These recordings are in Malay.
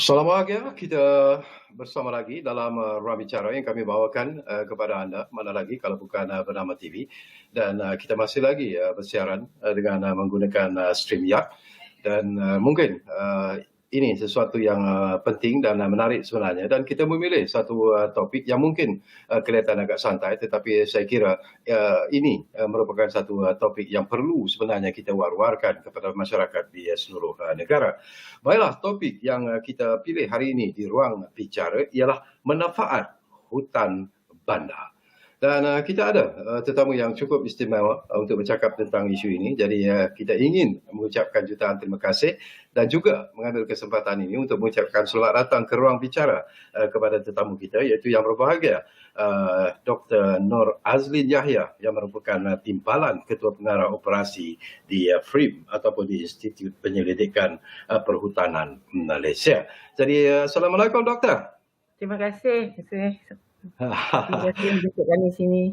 Selamat pagi, kita bersama lagi dalam ruang bicara yang kami bawakan kepada anda, mana lagi kalau bukan bernama TV. Dan kita masih lagi bersiaran dengan menggunakan StreamYard. Dan mungkin ini sesuatu yang penting dan menarik sebenarnya. Dan kita memilih satu topik yang mungkin kelihatan agak santai, tetapi saya kira ini merupakan satu topik yang perlu sebenarnya kita war-warkan kepada masyarakat di seluruh negara. Baiklah, topik yang kita pilih hari ini di ruang bicara ialah manfaat hutan bandar. Dan kita ada tetamu yang cukup istimewa untuk bercakap tentang isu ini. Jadi kita ingin mengucapkan jutaan terima kasih dan juga mengambil kesempatan ini untuk mengucapkan selamat datang ke ruang bicara kepada tetamu kita, iaitu yang berbahagia Dr. Nur Azlin Yahya, yang merupakan timbalan Ketua Pengarah Operasi di FRIM ataupun di Institut Penyelidikan Perhutanan Malaysia. Jadi Assalamualaikum Doktor. Terima kasih. Terima kasih untuk kami sini.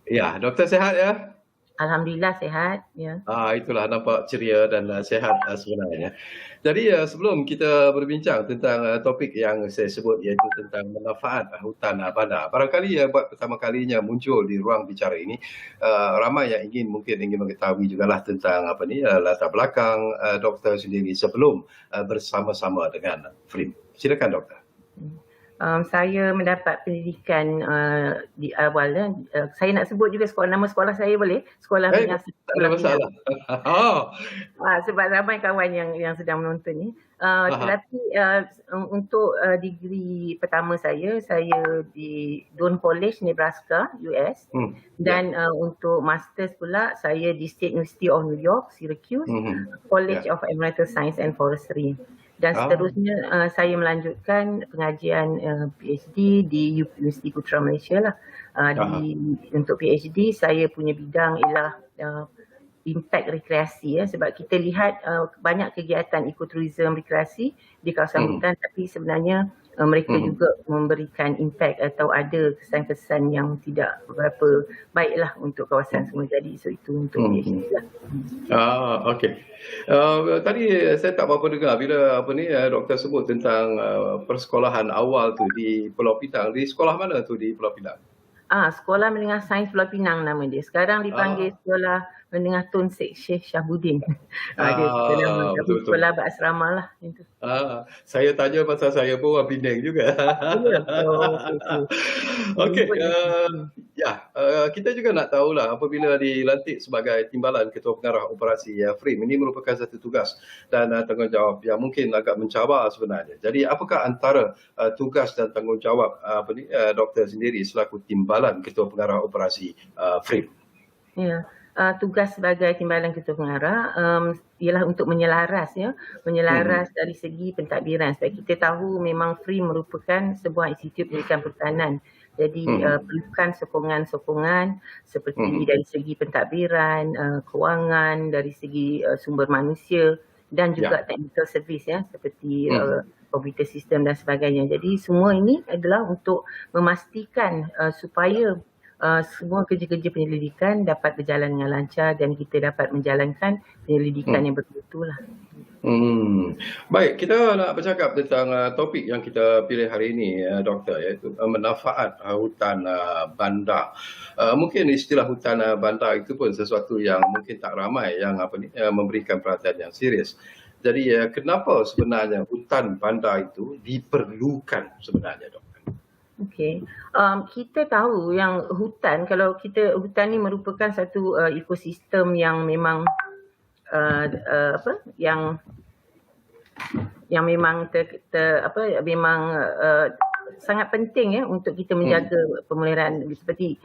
Ya, Doktor sehat ya? Alhamdulillah sehat. Ya. Itulah nampak ceria dan sehat sebenarnya. Jadi sebelum kita berbincang tentang topik yang saya sebut, iaitu tentang manfaat hutan bandar, barangkali buat pertama kalinya muncul di ruang bicara ini, ramai yang mungkin ingin mengetahui jugalah tentang latar belakang doktor sendiri sebelum bersama-sama dengan FRIM. Silakan doktor. Saya mendapat pendidikan di awal. Saya nak sebut juga nama sekolah saya boleh? Sekolah Minyak. Tak ada masalah. Sebab ramai kawan yang sedang menonton ni. Tetapi untuk degree pertama saya di Doane College, Nebraska, US. Dan untuk masters pula saya di State University of New York, Syracuse, College of Environmental Science and Forestry. Dan seterusnya saya melanjutkan pengajian PhD di Universiti Putra Malaysia lah. Untuk PhD saya punya bidang ialah impact rekreasi, sebab kita lihat banyak kegiatan ekoturism rekreasi di kawasan hutan, tapi sebenarnya mereka juga memberikan impact atau ada kesan-kesan yang tidak berapa baiklah untuk kawasan semua. Jadi itu untuk PhD lah. Okey. Tadi saya tak berapa dengar bila doktor sebut tentang persekolahan awal tu di Pulau Pinang. Di sekolah mana tu di Pulau Pinang? Sekolah Menengah Sains Pulau Pinang nama dia. Sekarang dipanggil Sekolah Menengah Tun Sheikh Shabuddin. Dia sekolah berasrama lah. Saya tanya pasal saya pun orang Penang juga. Okey. Kita juga nak tahulah apabila dilantik sebagai timbalan Ketua Pengarah Operasi FRIM, ini merupakan satu tugas dan tanggungjawab yang mungkin agak mencabar sebenarnya. Jadi apakah antara tugas dan tanggungjawab doktor sendiri selaku timbalan Ketua Pengarah Operasi FRIM? Ya. Tugas sebagai timbalan Ketua Pengarah ialah untuk menyelaras dari segi pentadbiran. Sebab kita tahu memang FRIM merupakan sebuah institut pendidikan perhutanan. Jadi perlukan sokongan-sokongan seperti dari segi pentadbiran, kewangan, dari segi sumber manusia dan juga technical service seperti komputer sistem dan sebagainya. Jadi semua ini adalah untuk memastikan supaya semua kerja-kerja penyelidikan dapat berjalan dengan lancar dan kita dapat menjalankan penyelidikan yang betul-betul lah. Baik, kita nak bercakap tentang topik yang kita pilih hari ini, doktor, iaitu manfaat hutan bandar. Mungkin istilah hutan bandar itu pun sesuatu yang mungkin tak ramai yang memberikan perhatian yang serius. Jadi kenapa sebenarnya hutan bandar itu diperlukan sebenarnya, doktor? Okey. Kita tahu yang hutan ni merupakan satu ekosistem yang memang sangat penting untuk kita menjaga pemeliharaan seperti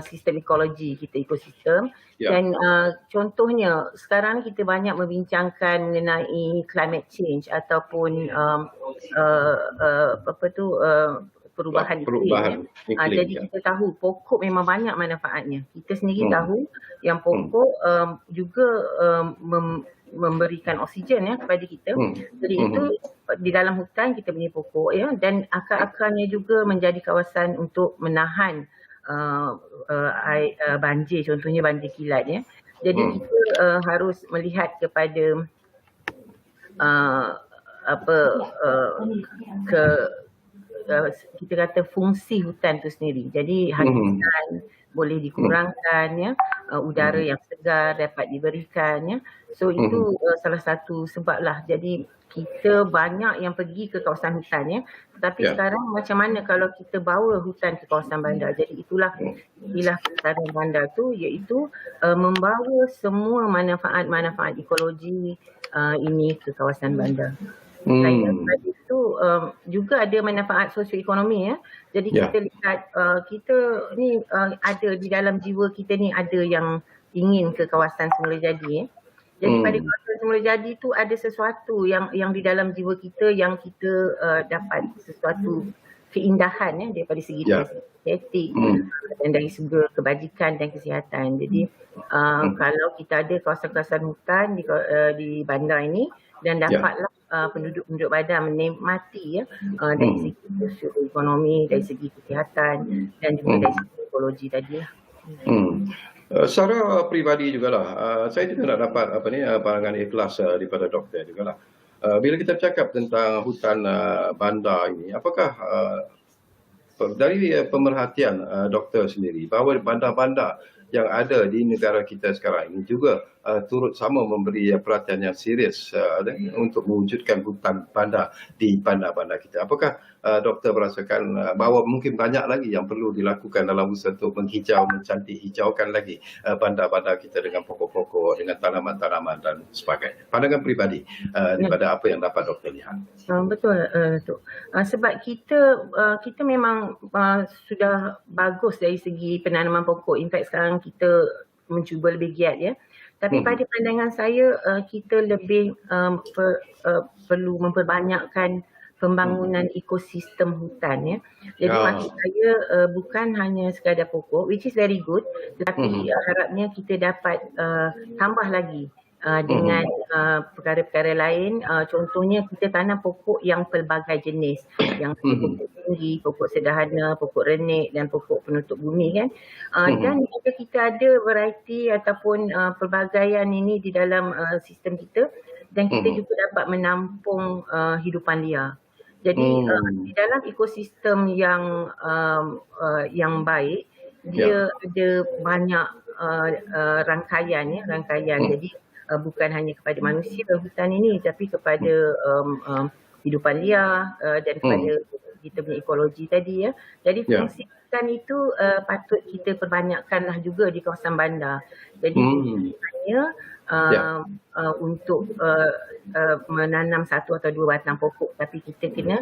sistem ekologi kita, ekosistem. Dan contohnya sekarang kita banyak membincangkan mengenai climate change ataupun perubahan iklim. Jadi kita tahu pokok memang banyak manfaatnya. Kita sendiri tahu yang pokok juga memberikan oksigen kepada kita. Jadi itu di dalam hutan kita punya pokok dan akar-akarnya juga menjadi kawasan untuk menahan banjir, contohnya banjir kilat Jadi kita harus melihat kepada apa ke kita kata fungsi hutan tu sendiri. Jadi habitat boleh dikurangkan ya, udara yang segar dapat diberikan ya. So itu salah satu sebab lah. Jadi kita banyak yang pergi ke kawasan hutan ya. Tetapi sekarang macam mana kalau kita bawa hutan ke kawasan bandar. Jadi itulah pelestarian bandar tu, iaitu membawa semua manfaat-manfaat ekologi ini ke kawasan bandar. Selain daripada itu juga ada manfaat sosioekonomi ya. Jadi kita lihat kita ni ada di dalam jiwa kita ni ada yang ingin ke kawasan semula jadi ya. Jadi pada kawasan semula jadi tu ada sesuatu yang di dalam jiwa kita yang kita dapat sesuatu keindahan ya daripada segi estetik dan dari segi kebajikan dan kesihatan. Jadi kalau kita ada kawasan-kawasan hutan di bandar ini dan dapatlah penduduk-penduduk bandar menikmati ya dari segi sosioekonomi, dari segi kesihatan dan juga dari segi ekologi tadi lah. Secara peribadi jugalah, saya juga nak dapat pandangan ikhlas daripada doktor jugalah. Bila kita bercakap tentang hutan bandar ini, apakah dari pemerhatian doktor sendiri bahawa bandar-bandar yang ada di negara kita sekarang ini juga turut sama memberi perhatian yang serius untuk mewujudkan hutan bandar di bandar-bandar kita. Apakah doktor merasakan bahawa mungkin banyak lagi yang perlu dilakukan dalam usaha untuk menghijau, mencantik hijaukan lagi bandar-bandar kita dengan pokok-pokok, dengan tanaman-tanaman dan sebagainya. Pandangan peribadi daripada apa yang dapat doktor lihat. Betul, Tok. Sebab kita memang sudah bagus dari segi penanaman pokok. In fact sekarang kita mencuba lebih giat ya. Tapi pada pandangan saya kita lebih perlu memperbanyakkan pembangunan ekosistem hutan ya. Jadi maksud saya bukan hanya sekadar pokok, which is very good, tetapi harapnya kita dapat tambah lagi dengan perkara-perkara lain. Contohnya kita tanam pokok yang pelbagai jenis, yang pokok tinggi, pokok sederhana, pokok renik dan pokok penutup bumi kan. Dan jika kita ada variety ataupun pelbagaian ini di dalam sistem kita, dan kita juga dapat menampung hidupan liar. Jadi di dalam ekosistem yang baik, dia ada banyak rangkaian. Jadi bukan hanya kepada manusia hutan ini, tapi kepada hidupan liar dan kepada kita punya ekologi tadi ya. Jadi fungsi hutan itu patut kita perbanyakkanlah juga di kawasan bandar. Jadi hanya untuk menanam satu atau dua batang pokok, tapi kita kena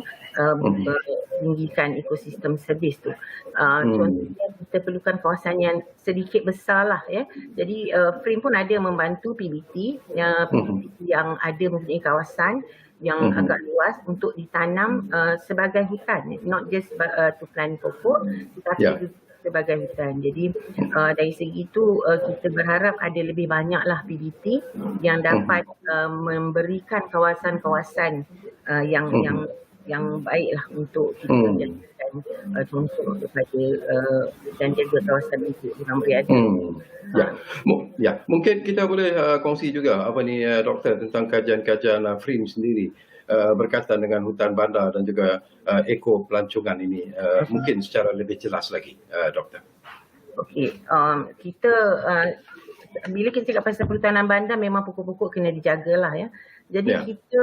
tinggikan ekosistem servis tu. Contohnya kita perlukan kawasan yang sedikit besar lah ya. Jadi FRIM pun ada membantu PBT yang ada mempunyai kawasan yang agak luas untuk ditanam sebagai hutan, not just to plant pokok, tetapi juga sebagai hutan. Jadi dari segi itu kita berharap ada lebih banyaklah PBT yang dapat memberikan kawasan-kawasan yang baiklah untuk kita menjadikan contoh kepada dan jaga kawasan itu orang berada. Mungkin kita boleh kongsi juga doktor tentang kajian-kajian FRIM sendiri berkaitan dengan hutan bandar dan juga eko pelancongan ini, mungkin secara lebih jelas lagi, doktor. Okey, kita bila kita cakap pasal perhutanan bandar memang pokok-pokok kena dijagalah ya. Jadi kita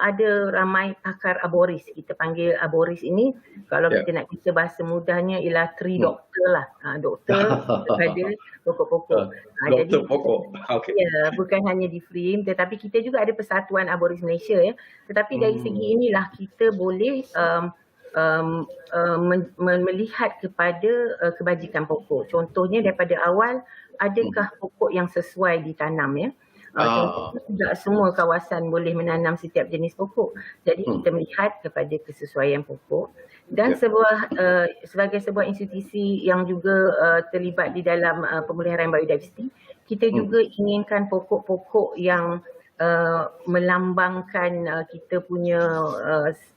ada ramai pakar arboris, kita panggil arboris ini, kalau kita nak kita bahasa mudahnya ialah tree doctor lah, doktor kepada pokok-pokok. Doktor pokok, okey. Ya, bukan hanya di FRIM, tetapi kita juga ada Persatuan Arboris Malaysia ya. Tetapi dari segi inilah kita boleh melihat kepada kebajikan pokok. Contohnya daripada awal, adakah pokok yang sesuai ditanam ya. Contohnya tidak semua kawasan boleh menanam setiap jenis pokok. Jadi kita melihat kepada kesesuaian pokok. Dan sebagai sebuah institusi yang juga terlibat di dalam pemeliharaan biodiversiti, kita juga inginkan pokok-pokok yang melambangkan kita punya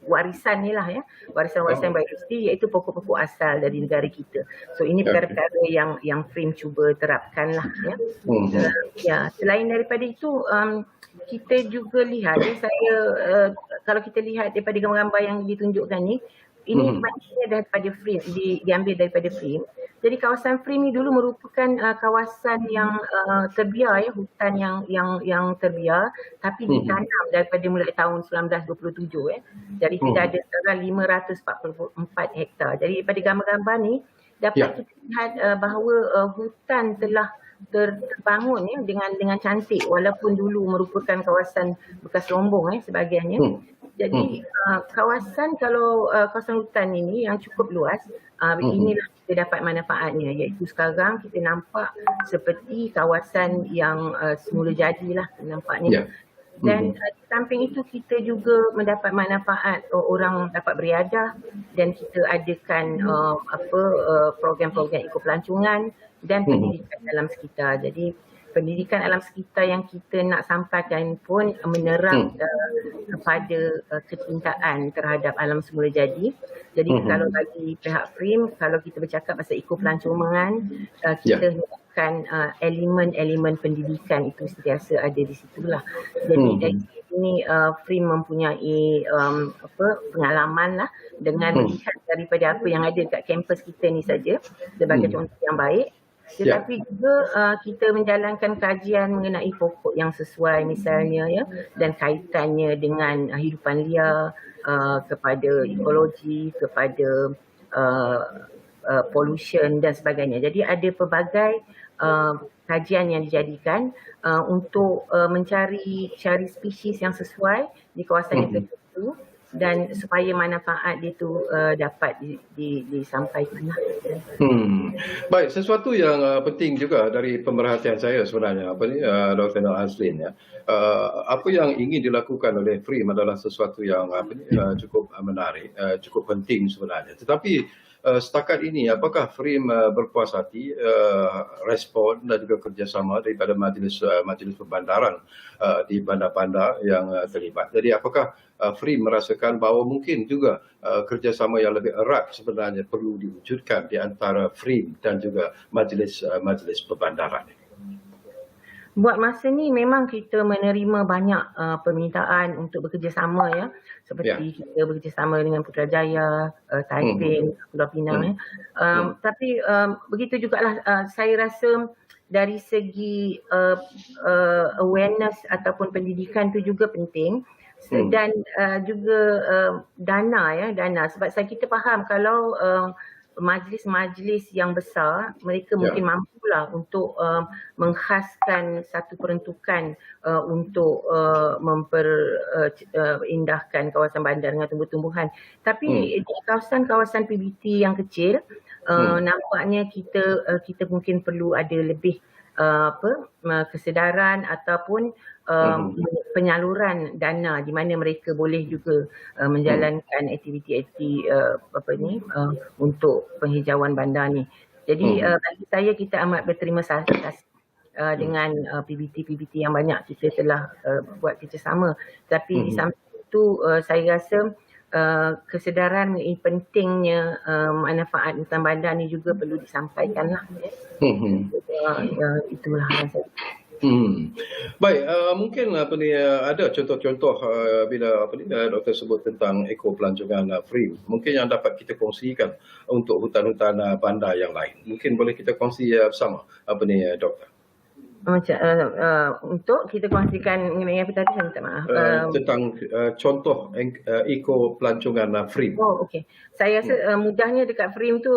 warisan ni lah ya, warisan-warisan biodiversiti, iaitu pokok-pokok asal dari negara kita. So ini perkara-perkara yang FRIM cuba terapkan lah ya. Selain daripada itu kita juga lihat saya kalau kita lihat daripada gambar-gambar yang ditunjukkan ni, ini maknanya daripada frame, diambil daripada frame. Jadi kawasan frame ni dulu merupakan kawasan yang terbiar, ya, hutan yang terbiar, tapi ditanam daripada mulai tahun 1927, ya. Jadi kita ada sekarang 544 hektar. Jadi daripada gambar-gambar ni dapat kita lihat bahawa hutan telah terbangun, ya, dengan cantik, walaupun dulu merupakan kawasan bekas lombong, sebahagiannya. Jadi kawasan hutan ini yang cukup luas, inilah kita dapat manfaatnya, iaitu sekarang kita nampak seperti kawasan yang semula jadilah nampaknya. Dan di samping itu kita juga mendapat manfaat, orang dapat beriadah, dan kita adakan program-program ekopelancongan dan pendidikan alam sekitar. Jadi pendidikan alam sekitar yang kita nak sampaikan pun menerang kepada kecintaan terhadap alam semula jadi. Jadi kalau bagi pihak FRIM, kalau kita bercakap pasal ekopelancongan, kita akan elemen-elemen pendidikan itu sentiasa ada di situlah. Jadi dari sini FRIM mempunyai pengalaman lah dengan melihat daripada apa yang ada kat kampus kita ni saja sebagai contoh yang baik. Tetapi juga kita menjalankan kajian mengenai pokok yang sesuai misalnya, ya, dan kaitannya dengan hidupan liar, kepada ekologi, kepada pollution dan sebagainya. Jadi ada pelbagai kajian yang dijadikan untuk mencari spesies yang sesuai di kawasan yang tertentu, dan supaya manfaat itu dapat disampaikan. Baik, sesuatu yang penting juga dari pemerhatian saya sebenarnya, Dr. Nur Azlin, ya. Apa yang ingin dilakukan oleh FRIM adalah sesuatu yang cukup menarik, cukup penting sebenarnya. Tetapi setakat ini, apakah FRIM berpuas hati respon dan juga kerjasama daripada majlis perbandaran di bandar-bandar yang terlibat? Jadi apakah FRIM merasakan bahawa mungkin juga kerjasama yang lebih erat sebenarnya perlu diwujudkan di antara FRIM dan juga majlis perbandaran? Buat masa ni memang kita menerima banyak permintaan untuk bekerjasama, ya. Seperti kita bekerjasama dengan Putrajaya, Taiping, Pulau Pinang. Tapi begitu jugalah saya rasa dari segi awareness ataupun pendidikan tu juga penting. Dan juga dana, sebab kita faham kalau majlis-majlis yang besar, mereka mungkin mampulah untuk mengkhaskan satu peruntukan untuk memperindahkan kawasan bandar dengan tumbuh-tumbuhan. Tapi di kawasan-kawasan PBT yang kecil, nampaknya kita mungkin perlu ada lebih kesedaran ataupun penyaluran dana di mana mereka boleh juga menjalankan aktiviti-aktiviti untuk penghijauan bandar ni. Jadi bagi saya kita amat berterima kasih dengan PBT yang banyak kita telah buat kerjasama. Tapi di samping itu saya rasa kesedaran mengenai pentingnya manfaat hutan bandar ni juga perlu disampaikan lah. Itulah yang saya. Baik, mungkin ada contoh-contoh bila doktor sebut tentang ekopelancongan FRIM, mungkin yang dapat kita kongsikan untuk hutan-hutan bandar yang lain. Mungkin boleh kita kongsi bersama doktor. Macam untuk kita kongsikan mengenai apa tadi, saya minta maaf. Tentang contoh ekopelancongan FRIM. Oh, okey. Saya rasa mudahnya dekat FRIM tu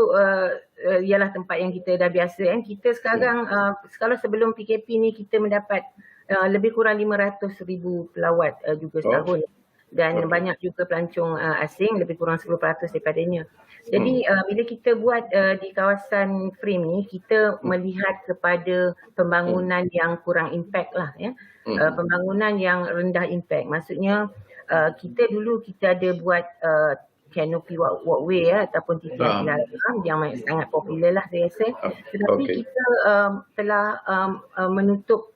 ialah tempat yang kita dah biasa. Kita sekarang, kalau sebelum PKP ni kita mendapat lebih kurang 500,000 pelawat juga setahun. Dan banyak juga pelancong asing, lebih kurang 10% daripadanya. Jadi bila kita buat di kawasan FRIM ni, kita melihat kepada pembangunan yang kurang impact lah, ya. Pembangunan yang rendah impact. Maksudnya kita ada buat canopy walkway, ya, ataupun titian silaram yang sangat popular lah saya rasa. Tetapi kita telah menutup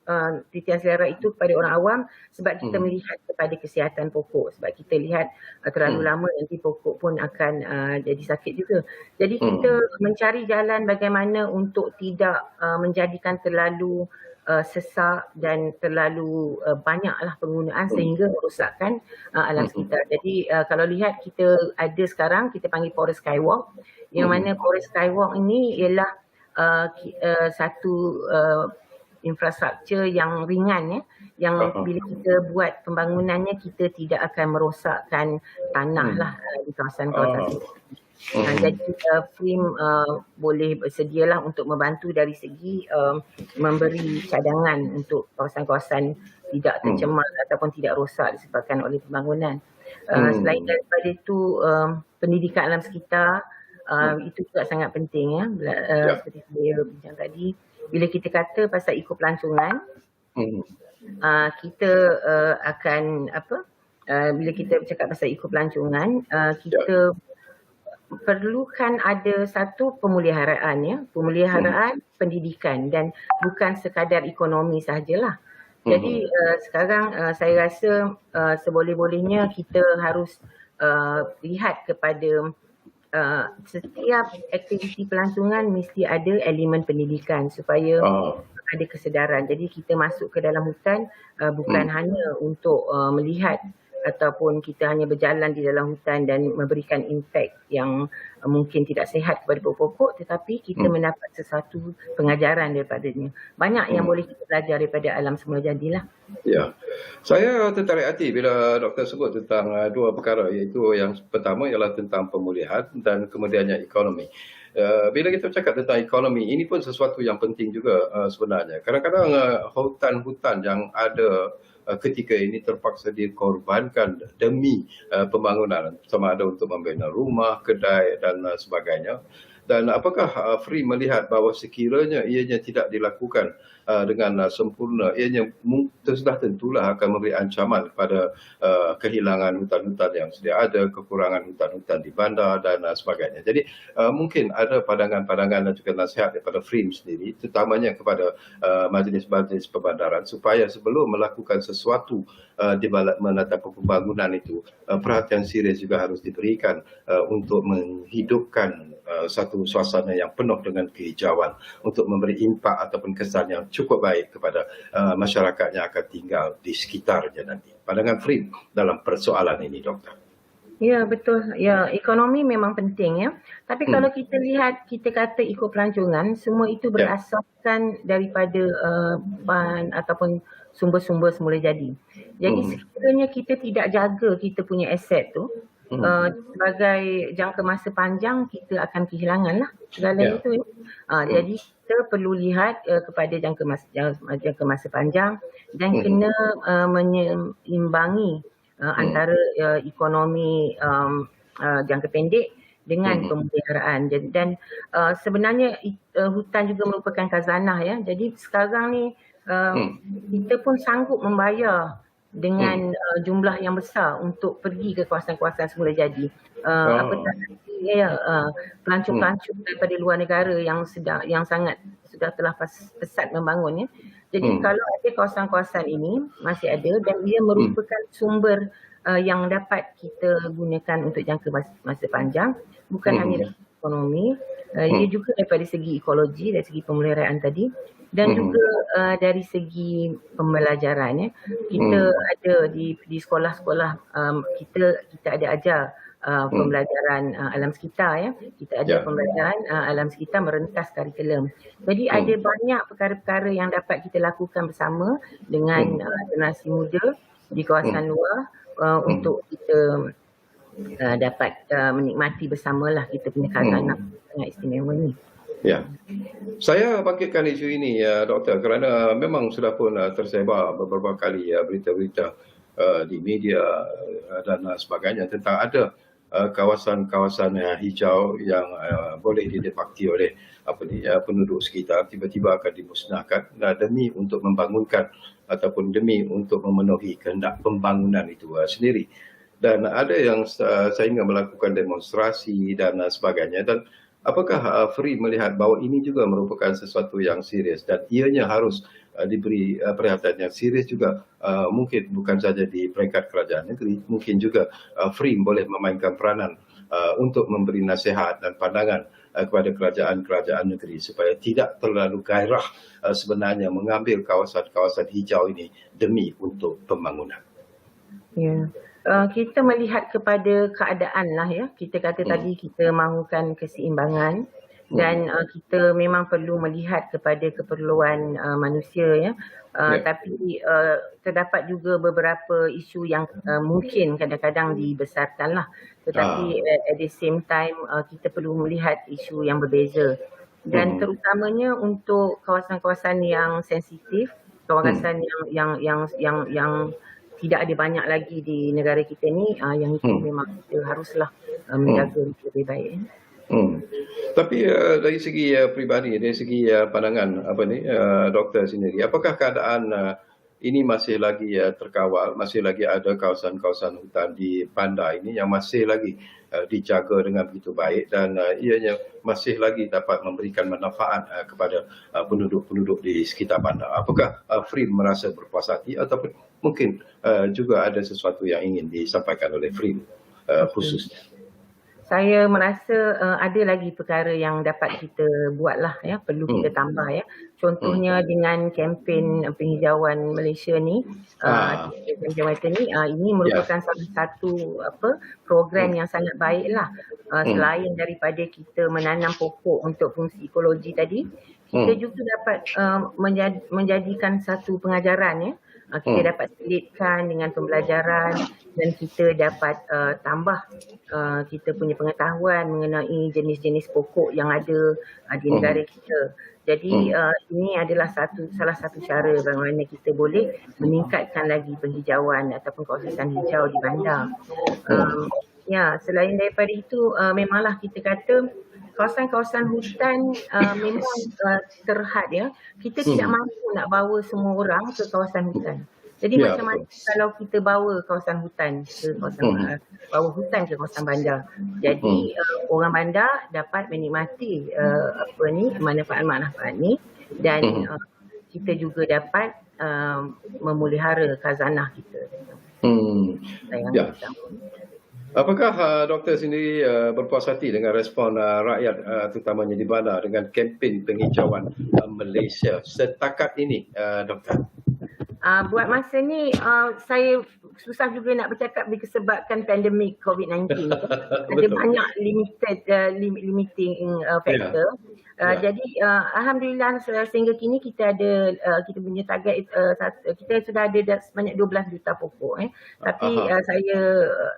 titian silaram itu kepada orang awam sebab kita melihat kepada kesihatan pokok. Sebab kita lihat terlalu lama nanti pokok pun akan jadi sakit juga. Jadi kita mencari jalan bagaimana untuk tidak menjadikan terlalu sesak dan terlalu banyaklah penggunaan sehingga merosakkan alam sekitar. Jadi kalau lihat kita ada sekarang kita panggil Forest Skywalk, yang mana Forest Skywalk ini ialah satu infrastruktur yang ringan yang bila kita buat pembangunannya kita tidak akan merosakkan tanah lah di kawasan-kawasan. Jadi FRIM boleh bersedialah untuk membantu dari segi memberi cadangan untuk kawasan-kawasan tidak tercemar ataupun tidak rosak disebabkan oleh pembangunan. Selain daripada itu pendidikan alam sekitar itu juga sangat penting seperti saya bincang tadi. Bila kita kata pasal ekopelancongan, kita akan bila kita bercakap pasal ekopelancongan, kita perlukan ada satu pemeliharaan pemeliharaan pendidikan dan bukan sekadar ekonomi sahajalah. Jadi sekarang saya rasa seboleh-bolehnya kita harus lihat kepada setiap aktiviti pelancongan mesti ada elemen pendidikan supaya ada kesedaran. Jadi kita masuk ke dalam hutan bukan hanya untuk melihat ataupun kita hanya berjalan di dalam hutan dan memberikan impak yang mungkin tidak sihat kepada pokok-pokok, tetapi kita mendapat sesuatu pengajaran daripadanya. Banyak yang boleh kita belajar daripada alam semula jadilah. Ya, saya tertarik hati bila doktor sebut tentang dua perkara, iaitu yang pertama ialah tentang pemulihan dan kemudiannya ekonomi. Bila kita bercakap tentang ekonomi, ini pun sesuatu yang penting juga sebenarnya. Kadang-kadang hutan-hutan yang ada ketika ini terpaksa dikorbankan demi pembangunan, sama ada untuk membina rumah, kedai dan sebagainya. Dan apakah FRIM melihat bahawa sekiranya ianya tidak dilakukan dengan sempurna, ianya sudah tentulah akan memberi ancaman kepada kehilangan hutan-hutan yang sedia ada, kekurangan hutan-hutan di bandar dan sebagainya. Jadi mungkin ada pandangan-pandangan dan juga nasihat daripada FRIM sendiri, terutamanya kepada majlis-majlis perbandaran, supaya sebelum melakukan sesuatu development atau pembangunan itu, perhatian serius juga harus diberikan untuk menghidupkan satu suasana yang penuh dengan kehijauan untuk memberi impak ataupun kesan yang cukup baik kepada masyarakat yang akan tinggal di sekitarnya nanti. Pandangan FRIM dalam persoalan ini, Doktor. Ya, betul. Ya, ekonomi memang penting Tapi kalau kita lihat, kita kata ekopelancongan, semua itu berasaskan daripada bahan ataupun sumber-sumber semula jadi. Jadi sekiranya kita tidak jaga kita punya aset tu, sebagai jangka masa panjang kita akan kehilangan lah segala itu. Jadi kita perlu lihat kepada jangka masa panjang dan kena menyeimbangi antara ekonomi jangka pendek dengan pemeliharaan. Dan sebenarnya hutan juga merupakan khazanah Jadi sekarang ni kita pun sanggup membayar dengan jumlah yang besar untuk pergi ke kawasan-kawasan semula jadi. Pelancong-pelancong daripada luar negara yang sudah telah pesat membangun Jadi kalau ada kawasan-kawasan ini masih ada dan ia merupakan sumber yang dapat kita gunakan untuk jangka masa panjang, bukan hanya dari ekonomi, ia juga daripada segi ekologi, dari segi pemeliharaan tadi, dan juga dari segi pembelajaran kita ada di sekolah-sekolah kita ada ajar pembelajaran alam sekitar kita ada pembelajaran alam sekitar merentas kurikulum. Jadi ada banyak perkara-perkara yang dapat kita lakukan bersama dengan generasi muda di kawasan luar untuk kita dapat menikmati bersamalah kita punya khazanah sangat istimewa ni. Ya, saya bangkitkan isu ini Doktor, kerana memang sudah pun tersebar beberapa kali berita-berita di media dan sebagainya tentang ada kawasan-kawasan hijau yang boleh didapati oleh penduduk sekitar tiba-tiba akan dimusnahkan demi untuk membangunkan ataupun demi untuk memenuhi kehendak pembangunan itu sendiri. Dan ada yang sehingga melakukan demonstrasi dan sebagainya. Dan apakah FRIM melihat bahawa ini juga merupakan sesuatu yang serius dan ianya harus diberi perhatian yang serius juga, mungkin bukan saja di peringkat kerajaan negeri, mungkin juga FRIM boleh memainkan peranan untuk memberi nasihat dan pandangan kepada kerajaan-kerajaan negeri supaya tidak terlalu gairah sebenarnya mengambil kawasan-kawasan hijau ini demi untuk pembangunan. Ya. Kita melihat kepada keadaan lah ya. Kita kata tadi kita mahukan keseimbangan dan kita memang perlu melihat kepada keperluan manusia ya. Tapi terdapat juga beberapa isu yang mungkin kadang-kadang dibesarkan lah. Tetapi at the same time kita perlu melihat isu yang berbeza. Dan terutamanya untuk kawasan-kawasan yang sensitif, kawasan yang tidak ada banyak lagi di negara kita ni, yang itu memang kita haruslah menjaga lebih baik. Tapi dari segi peribadi, dari segi pandangan doktor sendiri, apakah keadaan ini masih lagi terkawal, masih lagi ada kawasan-kawasan hutan di bandar ini yang masih lagi dijaga dengan begitu baik dan ianya masih lagi dapat memberikan manfaat kepada penduduk-penduduk di sekitar bandar? Apakah Frim merasa berpuas hati ataupun mungkin juga ada sesuatu yang ingin disampaikan oleh Frim khususnya? Saya merasa ada lagi perkara yang dapat kita buatlah ya, perlu kita tambah ya. Contohnya dengan kempen penghijauan Malaysia ni, ini merupakan salah satu program yang sangat baiklah. Selain daripada kita menanam pokok untuk fungsi ekologi tadi, kita juga dapat menjadikan satu pengajaran ya. Kita dapat selitkan dengan pembelajaran dan kita dapat tambah kita punya pengetahuan mengenai jenis-jenis pokok yang ada di negara kita. Jadi ini adalah salah satu cara bagaimana kita boleh meningkatkan lagi penghijauan ataupun kawasan hijau di bandar. Ya, selain daripada itu memanglah kita kata kawasan-kawasan hutan memang terhad ya. Kita tidak mampu nak bawa semua orang ke kawasan hutan. Jadi macam mana kalau kita bawa kawasan hutan ke kawasan bawa hutan ke kawasan bandar. Jadi orang bandar dapat menikmati manfaat-manfaat ni dan kita juga dapat memelihara khazanah kita. Apakah doktor sendiri berpuas hati dengan respon rakyat terutamanya di bandar dengan kempen penghijauan Malaysia setakat ini, doktor? Buat masa ni saya susah juga nak bercakap disebabkan pandemik COVID-19. Ada banyak limiting factor. Jadi alhamdulillah sehingga kini kita ada kita punya target kita sudah ada sebanyak 12 juta pokok tapi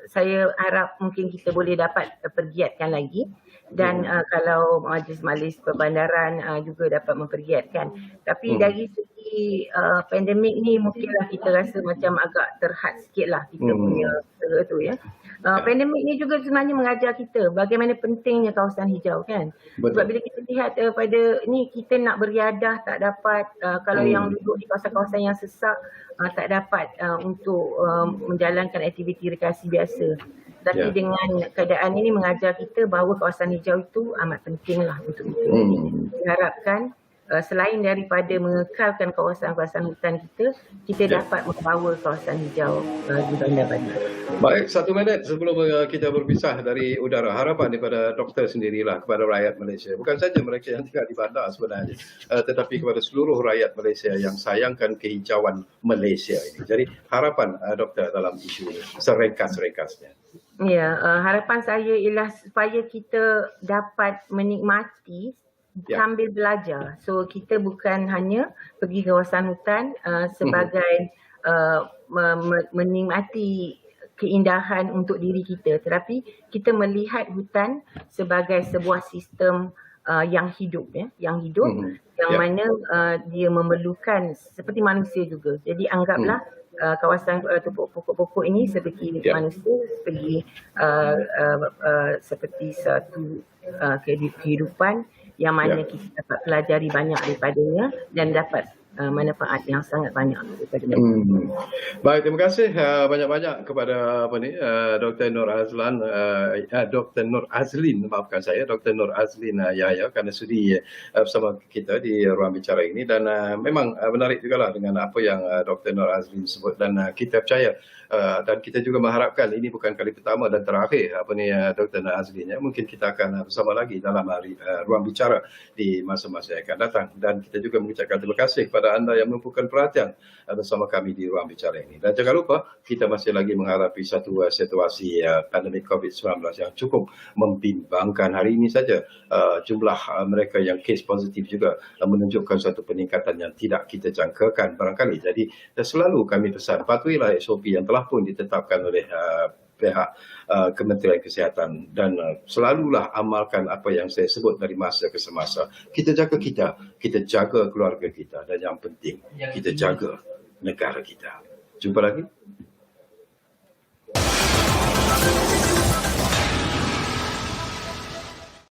saya harap mungkin kita boleh dapat pergiatkan lagi dan kalau Majlis Perbandaran juga dapat mempergiatkan. Tapi dari segi pandemik ni mungkinlah kita rasa macam agak terhad sikitlah kita punya tu ya. Pandemik ni juga sebenarnya mengajar kita bagaimana pentingnya kawasan hijau kan. Sebab bila kita lihat pada ni kita nak beriadah tak dapat, kalau yang duduk di kawasan-kawasan yang sesak tak dapat untuk menjalankan aktiviti rekreasi biasa. Tapi dengan keadaan ini mengajar kita bahawa kawasan hijau itu amat pentinglah untuk kita. Kita harapkan selain daripada mengekalkan kawasan-kawasan hutan kita dapat membawa kawasan hijau di bandar-bandar. Baik, 1 minit sebelum kita berpisah dari udara, harapan daripada doktor sendirilah kepada rakyat Malaysia. Bukan saja mereka yang tinggal di bandar sebenarnya, tetapi kepada seluruh rakyat Malaysia yang sayangkan kehijauan Malaysia ini. Jadi harapan doktor dalam isu ini, seringkas-ringkasnya. Ya, harapan saya ialah supaya kita dapat menikmati sambil belajar. So kita bukan hanya pergi ke kawasan hutan sebagai menikmati keindahan untuk diri kita, tetapi kita melihat hutan sebagai sebuah sistem yang hidup yang mana dia memerlukan seperti manusia juga. Jadi anggaplah kawasan pokok-pokok ini seperti manusia, seperti satu kehidupan yang mana kita dapat pelajari banyak daripadanya dan dapat manfaat yang sangat banyak daripada mereka. Baik, terima kasih banyak-banyak kepada Dr. Nur Azlan, Dr. Nur Azlin, maafkan saya, Dr. Nur Azlin Yahya kerana sudi bersama kita di ruang bicara ini, dan memang menarik jugalah dengan apa yang Dr. Nur Azlin sebut, dan kita percaya dan kita juga mengharapkan ini bukan kali pertama dan terakhir Dr. Nur Azlin, mungkin kita akan bersama lagi dalam ruang bicara di masa-masa yang akan datang, dan kita juga mengucapkan terima kasih kepada anda yang menumpukan perhatian bersama kami di ruang bicara ini. Dan jangan lupa, kita masih lagi menghadapi satu situasi pandemik COVID-19 yang cukup membimbangkan. Hari ini saja jumlah mereka yang kes positif juga menunjukkan satu peningkatan yang tidak kita jangkakan barangkali. Jadi selalu kami pesan, patuhilah SOP yang telah pun ditetapkan oleh pihak Kementerian Kesihatan, dan selalulah amalkan apa yang saya sebut dari masa ke semasa. Kita jaga keluarga kita, dan yang penting kita jaga negara kita. Jumpa lagi